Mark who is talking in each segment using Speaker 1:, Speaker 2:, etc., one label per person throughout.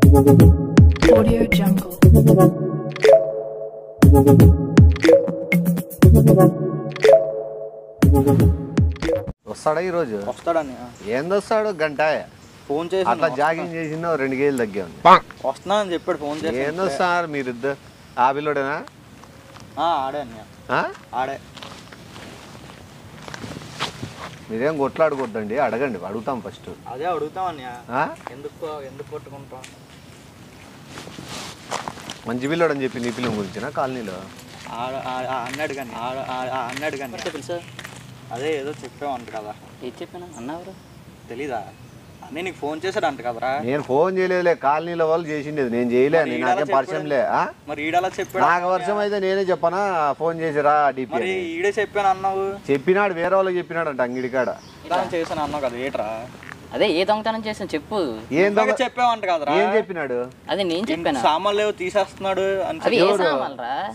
Speaker 1: Audio Jungle.
Speaker 2: వస్తాడా ఈరోజు?
Speaker 3: వస్తాడని
Speaker 2: ఏందొస్తాడు గంట
Speaker 3: ఫోన్ చేసి
Speaker 2: అట్లా జాగింగ్ చేసిందో 2 కేజీలు తగ్గాను.
Speaker 3: వస్తున్నా అని చెప్పాడు ఫోన్ చేసి.
Speaker 2: ఏందొస్తారు మీరిద్దరు? ఆ పిల్లోడేనా?
Speaker 3: ఆడే అన్నయ్య ఆడే.
Speaker 2: మీరేం కొట్లాడుకోద్దండి, అడగండి, అడుగుతాం ఫస్ట్.
Speaker 3: అదే అడుగుతాం అన్నయ్య. ఎందుకు కొట్టుకుంటాం?
Speaker 2: మంచి పిల్లోడు అని చెప్పి నీ పిల్లల గురించినా కాలనీలో
Speaker 3: అన్నాడు కానీ
Speaker 4: తెలుసా?
Speaker 3: అదే ఏదో చెప్పామంట కదా.
Speaker 4: ఏం చెప్పాను అన్నవరు
Speaker 3: తెలీదా? అన్నీ నీకు ఫోన్ చేశాడు అంట కదరా.
Speaker 2: నేను ఫోన్ చేయలేదులే, కాలనీలో వాళ్ళు చేసిండేది, నేను చేయలే. నాకేం పరిచయంలే.
Speaker 3: మరి ఈడలా చెప్పాడు.
Speaker 2: నాకు వర్షం అయితే నేనే చెప్పనా ఫోన్ చేసిరా డిపి?
Speaker 3: మరి ఈడే చెప్పాను అన్నావు.
Speaker 2: చెప్పినాడు, వేరే వాళ్ళకి చెప్పినాడు అంట అంగిడి కాడ.
Speaker 3: చేశాను అన్నావు కదా, ఏట్రా?
Speaker 4: అదే ఏ దొంగతనం చేసాను చెప్పు.
Speaker 2: ఏం
Speaker 3: చెప్పావంట కదరా.
Speaker 2: ఏం చెప్పినాడు?
Speaker 4: అదే నేను చెప్పాను.
Speaker 3: సామాన్లు ఏవో తీసేస్తున్నాడు అని.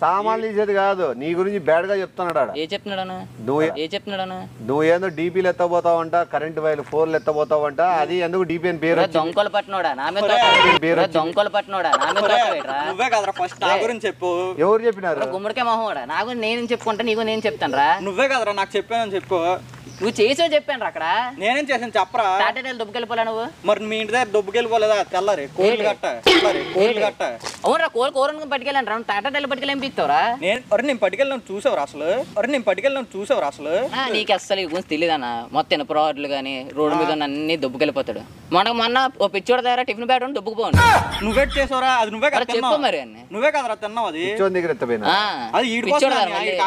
Speaker 2: సామాన్లు తీసేది కాదు, నీ గురించి బ్యాడ్ గా చెప్తున్నాడు.
Speaker 4: ఏ చెప్తున్నాడు?
Speaker 2: నువ్వు ఏందో డీపీలు ఎత్తబోతావంట, కరెంట్ వైర్లు 4లు ఎత్తబోతావంట. అది ఎందుకు డీపీ అని పేరు?
Speaker 4: దొంగలు పట్టినోడా నా మీద దొంగలు పట్టినోడా నా మీద.
Speaker 3: నువ్వే కదరా ఫస్ట్ నా గురించి చెప్పు.
Speaker 2: ఎవరు చెప్పినారు?
Speaker 4: గుమ్మడికే మొహోడా నా గురించి నేను చెప్పుకుంటా, నీకు నేను చెప్తాను రా.
Speaker 3: నువ్వే కదరా నాకు చెప్పానని చెప్పు.
Speaker 4: నువ్వు చేసావు చెప్పాను అక్కడ.
Speaker 3: నేనేం చేసాను చెప్పరా?
Speaker 4: టాటాలు దుబ్బకెళ్ళిపోలే నువ్వు.
Speaker 3: మరి మీ ఇంటి దగ్గర దుబ్బకెళ్ళిపోలేదా? తెల్లారి కోళ్ళు గట్ట
Speaker 4: అవునరా, కోళ్ళు కూరను పట్టుకెళ్ళాను రా. టాటాలు పట్టుకెళ్ళి ఎంపిస్తావురా?
Speaker 3: నేను పట్టుకెళ్ళిన చూసావురా అసలు?
Speaker 4: నీకు అస్సలు ఈ గురించి తెలియదన్నా. మొత్తం ఇనప రోడ్లు కానీ రోడ్డు మీద అన్ని దుబ్బకెళ్ళిపోతాడు. మొన్న ఓ పిచ్చోడ దగ్గర టిఫిన్ బ్యాట్ ఉండి దుబ్బుకుపోండి.
Speaker 3: నువ్వే చేసావురా? అది నువ్వే కదా
Speaker 4: చెప్పు మరి అన్ని.
Speaker 3: నువ్వే కదరా తిన్నావు. అది అది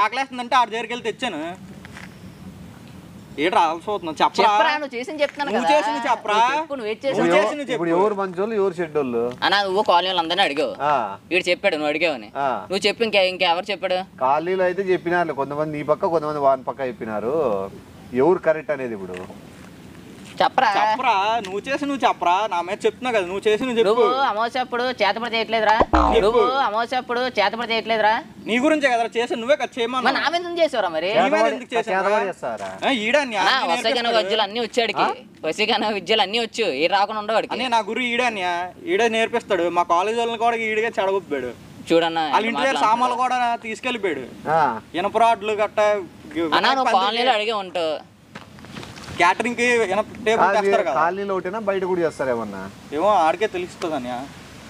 Speaker 3: ఆకలేస్తుందంటే ఆడి దగ్గరికి వెళ్ళి తెచ్చాను. ఏట్రా చెప్పరా?
Speaker 4: నువ్వు చేసింది చెప్తాను.
Speaker 2: ఎవరు మంచోళ్ళు ఎవరు చెడ్డోళ్ళు
Speaker 4: అన్నా? నువ్వు కాలనీలు అందరినీ అడిగావు, వీడు చెప్పాడు నువ్వు అడిగావని. నువ్వు చెప్పి ఇంకెవరు చెప్పాడు?
Speaker 2: కాలనీలో అయితే చెప్పినారు, కొంతమంది నీ పక్క కొంతమంది వాని పక్క చెప్పినారు. ఎవరు కరెక్ట్ అనేది ఇప్పుడు
Speaker 4: చెప్పరా?
Speaker 3: నువ్వు చెప్పరా? నా మీద చెప్తున్నా కదా, నువ్వు చేసి
Speaker 4: నువ్వు అమావాస్యప్పుడు చేతపడి చేయట్లేదురా. అమావాస్యప్పుడు చేతపడి చేయట్లేదురా.
Speaker 3: నీ గురించే కదా చేసి నువ్వే కదా చేయమన్నా.
Speaker 4: నా మీద చేసావురా? మరి వసగాన విద్యలు అన్ని వచ్చాడికి, వసగాన విద్యలు అన్ని వచ్చు, ఏ రాకుండా ఉండవాడికి.
Speaker 3: నా గురు ఈడే నేర్పిస్తాడు. మా కాలేజ్ వాళ్ళని కూడా ఈడిగా చెడగొప్పాడు
Speaker 4: చూడన్నా.
Speaker 3: వాళ్ళ ఇంటి దగ్గర సామాన్లు కూడా తీసుకెళ్ళిపోయాడు. ఇనప రాడ్లు గట్ట
Speaker 4: అన్నా నువ్వు కాలనీలో అడిగే ఉంటావు.
Speaker 3: క్యాటరింగ్ కి
Speaker 2: కాలనీలో ఒకటేనా బయట కూడా చేస్తారేమన్నా?
Speaker 3: ఏమో ఆడికే తెలుస్తుంది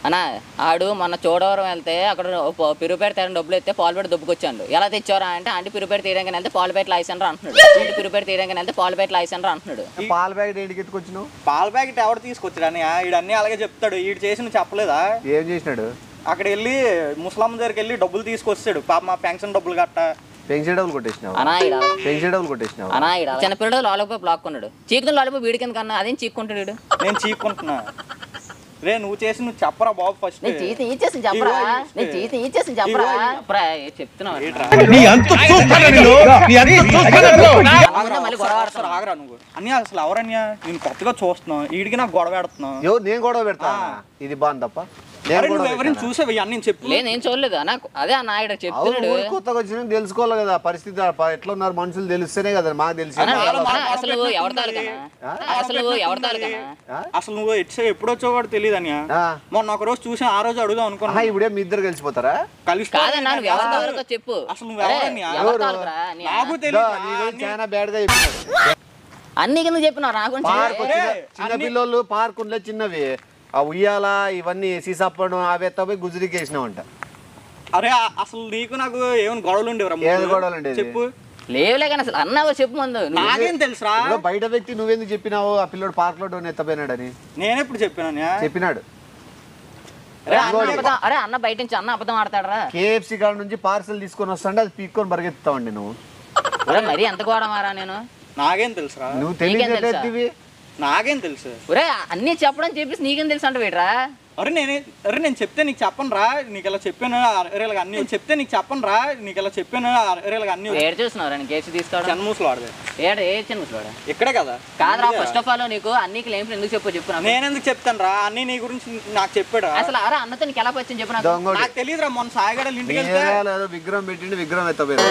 Speaker 4: అన్నా. ఆడు మొన్న చూడవరం వెళ్తే అక్కడ పిరుపేట తీయడానికి డబ్బులు ఎత్తే పాలుపేట దుబ్బుకొచ్చాడు. ఎలా తెచ్చారా అంటే ఆంటీ పిరుపేట తీయడానికి వెళ్తే పాలుపేట లైసెండర్ అంటున్నాడు. పిరుపేట తీయడానికి వెళ్తే పాలుపేట లైసెండర్ అంటున్నాడు.
Speaker 2: పాల ప్యాకెట్ ఏంటికి ఎత్తుకొచ్చినావు?
Speaker 3: పాల ప్యాకెట్ ఎవరు తీసుకొచ్చాడు అని ఈడు అన్ని అలాగే చెప్తాడు. ఈడు చేసి చెప్పలేదా?
Speaker 2: ఏం చేసినాడు?
Speaker 3: అక్కడ వెళ్ళి ముసలమ్మ దగ్గరికి వెళ్ళి డబ్బులు తీసుకొచ్చాడు. పాప మా పెన్షన్ డబ్బులు గట్ట
Speaker 2: పెన్షన్ డబ్బులు కొట్టేసినావు.
Speaker 4: చిన్నపిల్లడు లాలిపాప్ లాక్కున్నాడు. చీకుని లాలిపాప్ వీడి కింద కన్నా అదేం చీక్కుంటాడు.
Speaker 3: నేను చీక్కుంటున్నా రే. నువ్వు చేసి నువ్వు చెప్పరా బాబు ఫస్ట్. ఆగరా నువ్వు అన్ని. అసలు ఎవరన్యా? నేను కొత్తగా చూస్తున్నావు, ఈడికి నాకు గొడవ పెడుతున్నావు.
Speaker 2: నేను గొడవ పెడతా? ఇది బాగుంది తప్ప
Speaker 3: ఎవరిని చూసావు అన్ని చెప్పు.
Speaker 4: నేను చూడలేదు అన్న. అదే అన్న ఆయన చెప్తున్నాడు.
Speaker 2: కొత్తగా వచ్చిన తెలుసుకోవాలి కదా పరిస్థితి ఎట్లా ఉన్నారు మనుషులు, తెలిస్తేనే కదా మాకు తెలిసి.
Speaker 4: అసలు
Speaker 3: నువ్వు ఎప్పుడు వచ్చావు కూడా తెలియదు అని. మొన్న ఒక రోజు చూసి ఆ రోజు అడుగుదాం అనుకున్నా.
Speaker 2: ఇప్పుడే మీ ఇద్దరు కలిసిపోతారా?
Speaker 4: కలిసి చెప్పు.
Speaker 3: అసలు నువ్వు నాకు తెలియదు.
Speaker 2: చాలా బ్యాడ్ గా చెప్పినాడు.
Speaker 4: అన్ని కింద చెప్పినావు నాకు.
Speaker 2: చిన్న పిల్లలు పార్క్ ఉండే చిన్నవి, ఆ ఉయ్యాల ఇవన్నీ సీసాపడం అవి ఎత్తపోయి గుజరికి వేసినావంట.
Speaker 3: అరే అసలు నీకు నాకు ఏమైనా గొడవలు ఉండేవరా?
Speaker 2: ఏది గొడవలు ఉండేది?
Speaker 3: చెప్పు.
Speaker 4: లేవులే కానీ అసలు అన్నావు చెప్పు ముందు.
Speaker 3: నాకేం తెలుసురా?
Speaker 2: బయట వ్యక్తి నువ్వెందుకు చెప్పినావు ఆ పిల్లడు పార్క్ లో ఎత్తపోయినాడని?
Speaker 3: నేనెప్పుడు చెప్పినాడు.
Speaker 4: అరే అన్న బయట నుంచి అన్న అబద్ధం ఆడతాడరా.
Speaker 2: కేఎఫ్సి కాడ నుంచి పార్సల్ తీసుకొని వస్తాంటే అది పీక్కొని పరిగెత్తావండి నువ్వు.
Speaker 4: మరి ఎంత గోడమారా నేను?
Speaker 3: నాకేం తెలుసురా?
Speaker 2: నువ్వు తెలియదు.
Speaker 3: నాకేం తెలుసు?
Speaker 4: ఒరే అన్ని చెప్పడం చెప్పేసి నీకేం తెలుసు అంటే వేటరా?
Speaker 3: నేను చెప్తే నీకు చెప్పను రా. నీకు ఇలా చెప్పాను అన్ని చెప్తే నీకు చెప్పను రా. నీకు ఇలా చెప్పాను అన్ని.
Speaker 4: ఏడు చూస్తున్నావు కేసు తీసుకోవడం?
Speaker 3: చిన్నమూసులు వాడదు.
Speaker 4: ఏ చిన్నమూసులు వాడ
Speaker 3: ఇక్కడే కదా?
Speaker 4: కాదురా, ఫస్ట్ ఆఫ్ ఆల్ నీకు అన్ని క్లెయిమ్స్ ఎందుకు చెప్పు.
Speaker 3: నేను ఎందుకు చెప్తాను రా? అన్ని నీ గురించి నాకు చెప్పాడు.
Speaker 4: అసలు అరే అన్నతో నీకు ఎలా పరిచయం చెప్పు.
Speaker 3: నాకు తెలియదురా. మొన్న సాయిగడ ఇంటికి వెళ్తే
Speaker 2: విగ్రహం పెట్టిండి, విగ్రహం ఎత్తపోయారు.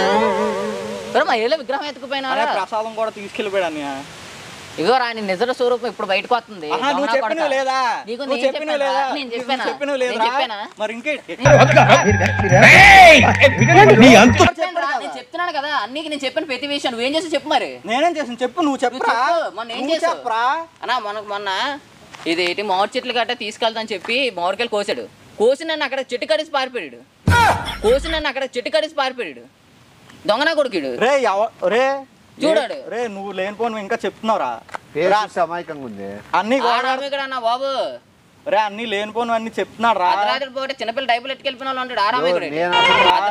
Speaker 4: విగ్రహం ఎత్తుకుపోయినా
Speaker 3: ప్రసాదం కూడా తీసుకెళ్ళిపోయాడు అన్నయ్య.
Speaker 4: ఇగో రా నీ నిజ స్వరూపం ఇప్పుడు బయటకు వస్తుంది.
Speaker 3: నువ్వు చెప్పినవి లేదా
Speaker 4: నీకు
Speaker 3: నువ్వు చెప్పినవి లేదా
Speaker 4: నేను చెప్పానా?
Speaker 3: చెప్పినవి లేదా మరి ఇంకేంటి
Speaker 4: నేను చెప్తున్నాను కదా అన్నికి నేను చెప్పిన ప్రతి విషయం నువ్వేం చేసి చెప్పు. మరి
Speaker 3: నేనేం చేసాను చెప్పు, నువ్వు చెప్పరా.
Speaker 4: మొన్న ఏం చేసావురా అన్నా? మొన్న ఇదేంటి మామిడి చెట్లు గట్ట తీసుకెళ్తాని చెప్పి మామిడికాయలు కోసి నన్ను అక్కడ చెట్టు కడిసి పారిపోయాడు. దొంగనా కొడుకుడు
Speaker 3: రే
Speaker 4: చూడాడు.
Speaker 3: రే నువ్వు లేనిపోను ఇంకా చెప్తున్నావురా.
Speaker 2: అమాయకంగా ఉంది
Speaker 3: అన్ని
Speaker 4: అన్నా బాబు.
Speaker 3: రే అన్ని లేనిపోను అన్ని చెప్తున్నాడు రా.
Speaker 4: రాత్రి పోతే చిన్నపిల్ల డైపులు ఎట్టుకెళ్ళిన వాళ్ళు ఉంటాడు ఆరామయ్య.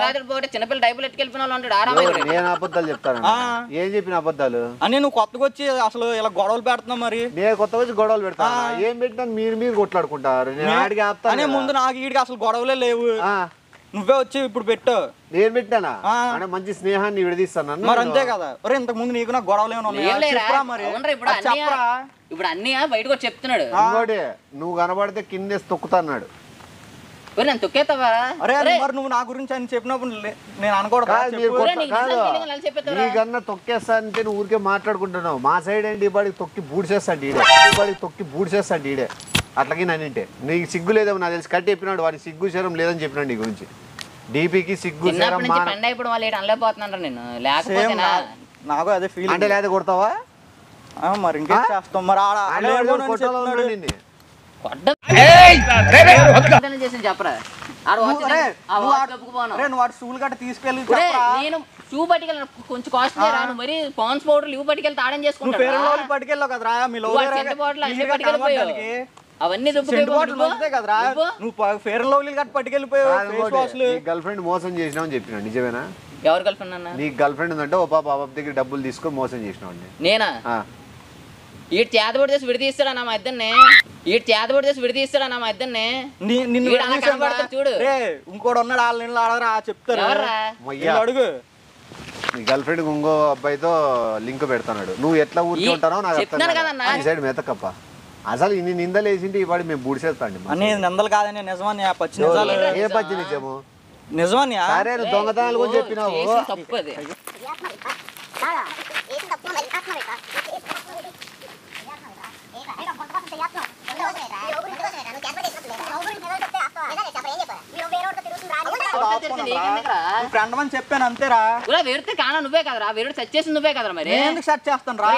Speaker 4: రాత్రి పోతే చిన్నపిల్ల డైపులు ఎట్టుకెళ్ళిన వాళ్ళు ఉంటాడు ఆరామయ్య.
Speaker 2: నేను అబద్ధాలు చెప్తాను. ఏం చెప్పిన అబద్ధాలు
Speaker 3: అని నువ్వు కొత్తగా వచ్చి అసలు ఇలా గొడవలు పెడుతున్నావు. మరి
Speaker 2: నేను కొత్తగా వచ్చి గొడవలు పెడతాను. ఏం పెట్టినా మీరు కొట్లాడుకుంటారు. నేను ఆడికి ఆపుతాను.
Speaker 3: ముందు నాకు ఈడికి అసలు గొడవలే లేవు. నువ్వే వచ్చి ఇప్పుడు పెట్టు. నేను
Speaker 2: పెట్టానా? అంటే మంచి స్నేహాన్ని విడదీస్తాను.
Speaker 3: మరి అంతే కదా. ఒరే ఇంతకు ముందు నీకు నాకు గొడవలు
Speaker 4: ఇప్పుడు అన్ని బయటకు వచ్చి చెప్తున్నాడు.
Speaker 2: నువ్వు కనబడితే కింద తొక్కుతున్నాడు.
Speaker 4: నేను తొక్కేస్తావా?
Speaker 3: అరే మరి నువ్వు నా గురించి అని చెప్పినప్పుడు నేను అనుకోవడం
Speaker 2: నీకన్నా తొక్కేస్తా అంటే నువ్వు ఊరికే మాట్లాడుకుంటున్నావు. మా సైడ్ ఏంటి ఇవాడికి తొక్కి బూడ్చేస్తాడు ఈడే అట్లాగే నన్నింటే. నీకు సిగ్గు లేదేమో నాకు తెలిసి కట్టి చెప్పినాడు. వాడికి సిగ్గు శరం లేదని చెప్పినాడు నీ గురించి. డీపీకి సిగ్గు శరం
Speaker 3: నాకు అదే ఫీల్.
Speaker 2: అంటే లేదా కొడతావా?
Speaker 3: మరి ఇంకేం చేస్తాం. మరి
Speaker 4: చెప్పరా
Speaker 3: స్కూల్ గట్ట తీసుకెళ్ళి
Speaker 4: నేను షూ పట్టుకెళ్ళి కొంచెం కాస్ట్లీ రాను. మరి పాన్స్ పౌడర్ లివ్ పట్టుకెళ్ళి తాడని చేసుకుంటాను.
Speaker 3: పట్టుకెళ్ళావు కదరా
Speaker 4: అవన్నీ
Speaker 3: కదరా. నువ్వు ఫేర్ అండ్ లవ్లీ గట్ట పట్టుకెళ్ళిపోయావు.
Speaker 2: గర్ల్ ఫ్రెండ్ మోసం చేసినావు చెప్పినా నిజమేనా?
Speaker 4: ఎవరు గర్ల్ ఫ్రెండ్ అన్న?
Speaker 2: నీ గర్ల్ ఫ్రెండ్ ఉందంటే ఓ పాప దగ్గర డబ్బులు తీసుకొని మోసం చేసినావు.
Speaker 4: నేనా? ఈ చేతబడి చేసి విడదీస్తాడా నా మా ఇద్దరిని? చూడు
Speaker 3: ఇంకోటి ఉన్నాడు వాళ్ళ ఆడరా చెప్తారు. అడుగు
Speaker 2: నీ గర్ల్ ఫ్రెండ్ ఇంకో అబ్బాయితో లింక్ పెడతాడు. నువ్వు ఎట్లా ఊరికి ఉంటానో నాకు సైడ్ మెతకప్ప. అసలు ఇన్ని నిందలు వేసింటే ఇవాడు మేము బూడిసేస్తాండి.
Speaker 3: నిందలు కాదని నిజమని పచ్చి నిజాలు.
Speaker 2: ఏ పచ్చి నిజము?
Speaker 3: నిజమని
Speaker 2: సరే దొంగతనాలు కూడా చెప్పినావు.
Speaker 3: ఫ్రెండ్ అని చెప్పాను అంతేరా.
Speaker 4: వేరితే కానా నువ్వే కదరా. వేరే సెట్ చేసి నువ్వే కదరా. మరి
Speaker 3: ఎందుకు సెట్ చేస్తాను రా?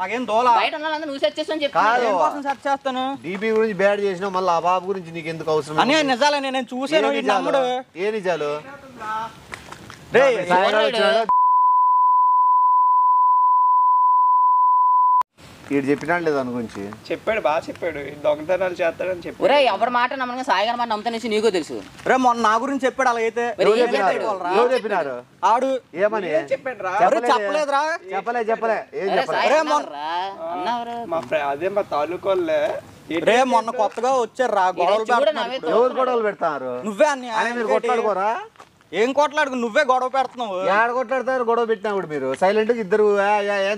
Speaker 3: నాకేం దోల
Speaker 4: బయట నువ్వు సెట్ చేస్తాను
Speaker 3: చెప్తాను. సెట్ చేస్తాను.
Speaker 2: డీపీ గురించి బ్యాడ్ చేసినావు. మళ్ళీ ఆ బాబు గురించి నీకు ఎందుకు అవసరం?
Speaker 3: అని నిజాలే నేను చూసాను. నమ్ముడు
Speaker 2: ఏ నిజాలు? వీడు చెప్పినాడు లేదు దాని గురించి.
Speaker 3: చెప్పాడు, బాగా చెప్పాడు. దొంగతనాలు చేస్తాడని చెప్పాడు.
Speaker 4: ఒరే ఎవరి మాట నమ్మకంగా సాయిగా మాట నమ్ముతానేసి నీకు తెలుసు.
Speaker 3: రే మొన్న నా గురించి చెప్పాడు. అలాగైతే
Speaker 2: చెప్పినారు
Speaker 3: ఆడు
Speaker 2: ఏమని
Speaker 3: చెప్పలేదురా.
Speaker 2: చెప్పలే
Speaker 3: అదే మా తాలూకోలే. రే మొన్న కొత్తగా వచ్చారు రా.
Speaker 2: గొడవలు పెడతారు.
Speaker 3: నువ్వే అన్ని
Speaker 2: మీరు కొట్లాడుకోరా?
Speaker 3: ఏం కొట్లాడుకు? నువ్వే గొడవ పెడుతున్నావు.
Speaker 2: ఏడ కొట్లాడతారు? గొడవ పెట్టినప్పుడు మీరు సైలెంట్ గా ఇద్దరు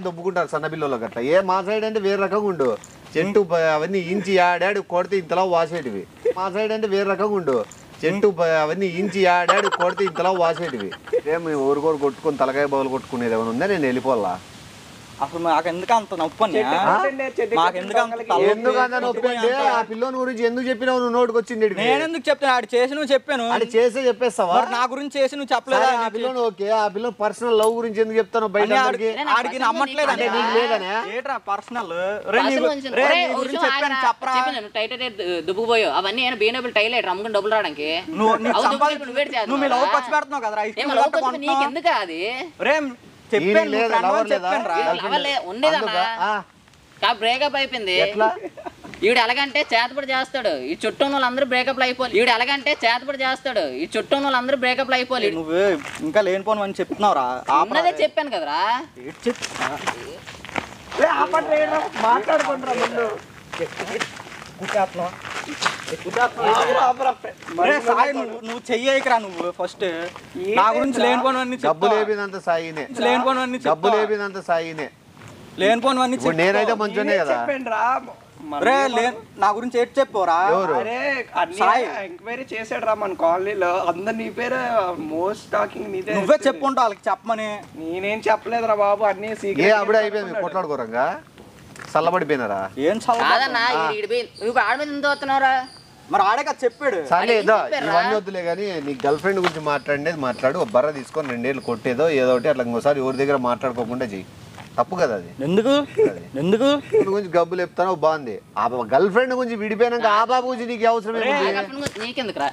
Speaker 2: దొబ్బుకుంటారు సన్న పిల్లలు గట్లా. ఏ మా సైడ్ అంటే వేరే రకంగా ఉండు. చెట్టు అవన్నీ ఇంచి ఆడాడు కొడితే ఇంతలా వాసేటివి. మా సైడ్ అంటే వేరే రకంగా ఉండు. చెట్టు అవన్నీ ఇంచి ఆడాడు కొడితే ఇంతలా వాసేటివి. ఏమి ఊరుకోరు కొట్టుకుని తలకాయ బదులు కొట్టుకునేది ఏమైనా ఉందా? నేను వెళ్ళిపోవాలా?
Speaker 3: అసలు మాకెందుకు అంత నొప్పి?
Speaker 2: ఆ పిల్లోని గురించి ఎందుకు చెప్పినావు? నువ్వు నోటికి వచ్చింది.
Speaker 3: నేను ఎందుకు చెప్తాను? ఆడు చేసి నువ్వు చెప్పాను.
Speaker 2: అది చేసే చెప్పేస్తావా?
Speaker 3: నా గురించి చేసి నువ్వు చెప్పలేదు.
Speaker 2: ఆ పిల్లని ఓకే. ఆ పిల్ల పర్సనల్ లవ్ గురించి ఎందుకు చెప్తాను? బయట
Speaker 3: ఆడికి నమ్మట్లేదు అంటే నీకు లేదనే ఏట్రా పర్సనల్.
Speaker 4: దుబ్బుకుపోయావు అవన్నీ బీనబుల్ టైలెట్ అమ్ముకుని డబ్బులు రావడానికి.
Speaker 3: నువ్వు లవ్ ఖర్చు పెడుతున్నావు కదరా.
Speaker 4: నీకెందుకు అది? బ్రేకప్ అయిపోయింది. ఈవిడ ఎలాగంటే చేతపడి చేస్తాడు. ఈ చుట్టూ వాళ్ళందరూ బ్రేకప్ అయిపోయి. ఈవిడ ఎలాగంటే చేతపడి చేస్తాడు. ఈ చుట్టూ వాళ్ళందరూ బ్రేకప్ అయిపోయి.
Speaker 3: నువ్వు ఇంకా లేనిపోను అని చెప్తున్నావురా.
Speaker 4: అన్నదే చెప్పాను కదరా.
Speaker 3: మాట్లాడుకుంటారా ముందు? నువ్వు చెయ్యకరా. నువ్వు ఫస్ట్ నా గురించి లేనిపోను
Speaker 2: డబ్బు లేపినంత సాయినే.
Speaker 3: లేనిపోను
Speaker 2: డబ్బు లేపినంత సాయినే.
Speaker 3: లేనిపోను
Speaker 2: నేనైతే మంచిగానే కదా.
Speaker 3: నా గురించి ఏంటి చెప్పురా?
Speaker 1: అరే ఎంక్వైరీ చేసాడు రా మన కాలనీలో, అందరు నీ పేరే మోస్ట్ టాకింగ్ నీదే.
Speaker 3: నువ్వే చెప్పుకుంటావు వాళ్ళకి చెప్పమని.
Speaker 1: నేనేం చెప్పలేదురా బాబు, అన్ని
Speaker 2: అప్పుడే అయిపోయింది కొట్లాడుకోరంగా చల్లబడిపోయినారా?
Speaker 3: ఏం
Speaker 4: కాదన్నా నువ్వు ఆడ మీద ఎందుకు వస్తున్నావురా?
Speaker 3: మరి ఆడే కదా చెప్పాడు.
Speaker 2: సరే ఏదో ఇవన్నీ వద్దులే కానీ నీ గర్ల్ ఫ్రెండ్ గురించి మాట్లాడేది మాట్లాడు. ఒక బర్ర తీసుకొని 2 ఏళ్ళు కొట్టేదో ఏదో ఒకటి అట్లా ఇంకోసారి ఎవరి దగ్గర మాట్లాడుకోకుండా చెయ్యి. తప్పు కదా అది.
Speaker 3: ఎందుకు
Speaker 2: గురించి గబ్బులు చెప్తాను బాగుంది. ఆ గర్ల్ ఫ్రెండ్ గురించి విడిపోయినాక ఆ బాబు గురించి నీకు అవసరం
Speaker 4: నీకెందుకురా?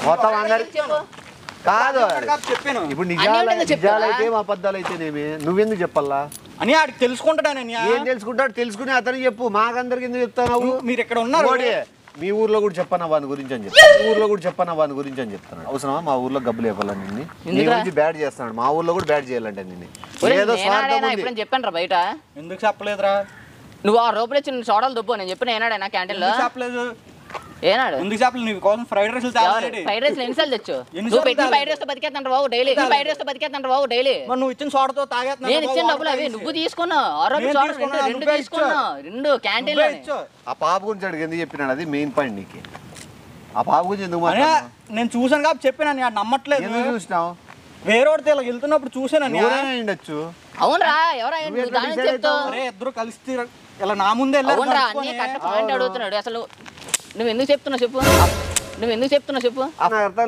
Speaker 2: మొత్తం అందరికి కాదు.
Speaker 3: చెప్పాను
Speaker 2: ఇప్పుడు నిజాలైతే అబద్ధాలు అయితేనేమి నువ్వెందుకు చెప్పాలా
Speaker 3: అని ఆడికి తెలుసుకుంటాడని.
Speaker 2: ఏం తెలుసుకుంటాడు? తెలుసుకుని అతను చెప్పు, మాకందరికి ఎందుకు చెప్తావు?
Speaker 3: మీరు ఇక్కడ ఉన్నారు,
Speaker 2: మీ ఊర్లో కూడా చెప్పన్నా వాని గురించి అని చెప్తాను. మీ ఊర్లో కూడా చెప్పన్నా వాని గురించి అని చెప్తాను. అవసరమా? మా ఊర్లో గబ్బులు చెప్పాలని నిన్ను నీ గురించి బ్యాడ్ చేస్తున్నాడు. మా ఊర్లో కూడా బ్యాడ్ చేయాలంటే నిన్ను ఏదో
Speaker 4: చెప్పాను రా బయట.
Speaker 3: ఎందుకు చెప్పలేదురా?
Speaker 4: నువ్వు ₹6 ఇచ్చి సోడాలు దుబ్బు నేను చెప్పిన ఏనాడైనా క్యాంటీన్ లో
Speaker 3: చెప్పలేదు.
Speaker 4: ఏనాడు
Speaker 3: ఎందుకు చెప్పలేదు? నీ కోసం ఫ్రైడ్ రైస్
Speaker 4: ఫ్రైడ్ రైస్ ఎన్నిసార్లు తెచ్చు? నువ్వు పెట్టిన ఫ్రైడ్ రైస్ తో బతికేస్తాను బాబు డైలీ. ఫ్రైడ్ రైస్ తో బతికేస్తాను బాబు డైలీ.
Speaker 3: నువ్వు ఇచ్చిన సోడాతో తాగేస్తున్నా.
Speaker 4: నేను ఇచ్చిన డబ్బులు అవి నువ్వు తీసుకున్నావు. రెండు తీసుకున్నావు, 2 క్యాంటీన్ లో.
Speaker 2: ఆ పాప గురించి అడిగి ఎందుకు చెప్పినాడు? అది మెయిన్ పాయింట్ నీకు. ఆ పాప గురించి ఎందుకు
Speaker 3: నేను చూసాను కాబట్టి చెప్పాను. నమ్మట్లేదు.
Speaker 2: ఎందుకు చూసినావు?
Speaker 3: వేరే ఇలా వెళ్తున్నప్పుడు చూసాను.
Speaker 2: ఉండొచ్చు.
Speaker 4: అవునురా, ఎవరా చెప్తావు?
Speaker 3: ఇద్దరు కలిసి ఇలా నా ముందే
Speaker 4: అడుగుతున్నాడు. అసలు నువ్వు ఎందుకు చెప్తున్నావు చెప్పు?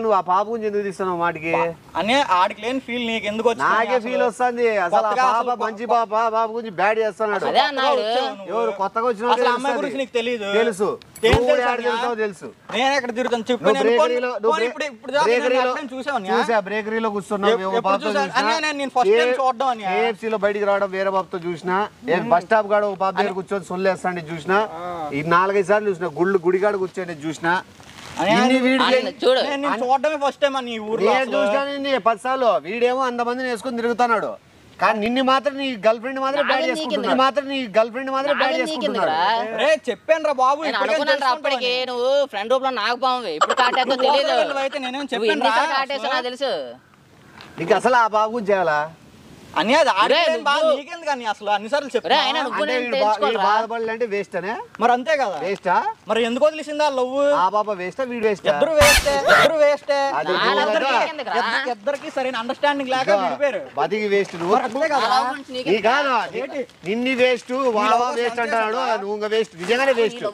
Speaker 2: నువ్వు ఆ పాప గురించి ఎందుకు తీస్తున్నావు మాటికి?
Speaker 3: అనే ఆడికి లేని ఫీల్ నీకు ఎందుకు వచ్చింది?
Speaker 2: నాకే ఫీల్ వస్తుంది. అసలు ఆ పాప మంచి పాప, పాప గురించి బ్యాడ్ చేస్తున్నాడు. ఎవరు కొత్తగా వచ్చిన
Speaker 3: అమ్మాయి గురించి నీకు తెలియదు?
Speaker 2: తెలుసు. తెలుసు.
Speaker 3: నేను ఎక్కడ తిరుగుతాను చెప్పు.
Speaker 2: చూసా బేకరీలో కూర్చున్నావు లో బయటికి రావడం వేరే బాబుతో చూసినా. బస్ స్టాప్ కాడ ఒక పాప దగ్గర కూర్చొని సొల్లేస్తాండి చూసినా. ఈ 4-5 సార్లు చూసినా. గుడికాడ కూర్చొని చూసినా.
Speaker 3: చూడడమే ఫస్ట్ టైం అని ఊర్లో
Speaker 2: చూసాను 10 సార్లు. వీడేమో అంతమందిని వేసుకుని తిరుగుతున్నాడు. కానీ నిన్ను మాత్రం నీ గర్ల్ ఫ్రెండ్ మాత్రం బ్యాడ్ చేసుకుంటున్నాడు.
Speaker 3: చెప్పాను రా బాబు.
Speaker 4: అప్పటికి నువ్వు ఫ్రెండ్ రూప్ లో నాకు బాగుంది. ఇప్పుడు కాటేస్తో తెలియదు.
Speaker 3: అయితే నేనేం చెప్పాను
Speaker 4: కాటేస్తో నాకు తెలుసు.
Speaker 2: నీకు అసలు ఆ బాబు గురించి చేయాలా
Speaker 3: అని? అది నీకెందుకు అని అసలు అన్నిసార్లు చెప్పాను.
Speaker 2: బాధపడాలంటే వేస్ట్ అనే.
Speaker 3: మరి అంతే కదా,
Speaker 2: వేస్టా?
Speaker 3: మరి ఎందుకు వదిలేసిందా లవ్?
Speaker 2: ఆ పాప వేస్టా వీడు వేస్టా?
Speaker 3: ఇద్దరు వేస్టే. ఇద్దరికి సరైన అండర్స్టాండింగ్ లేక విడిపోయారు.
Speaker 2: బతికి వేస్ట్ నువ్వు. నీ కాదు నిన్ని వేస్ట్ వాడవా వేస్ట్ అంటాడు. నువ్వు వేస్ట్, నిజంగానే వేస్ట్.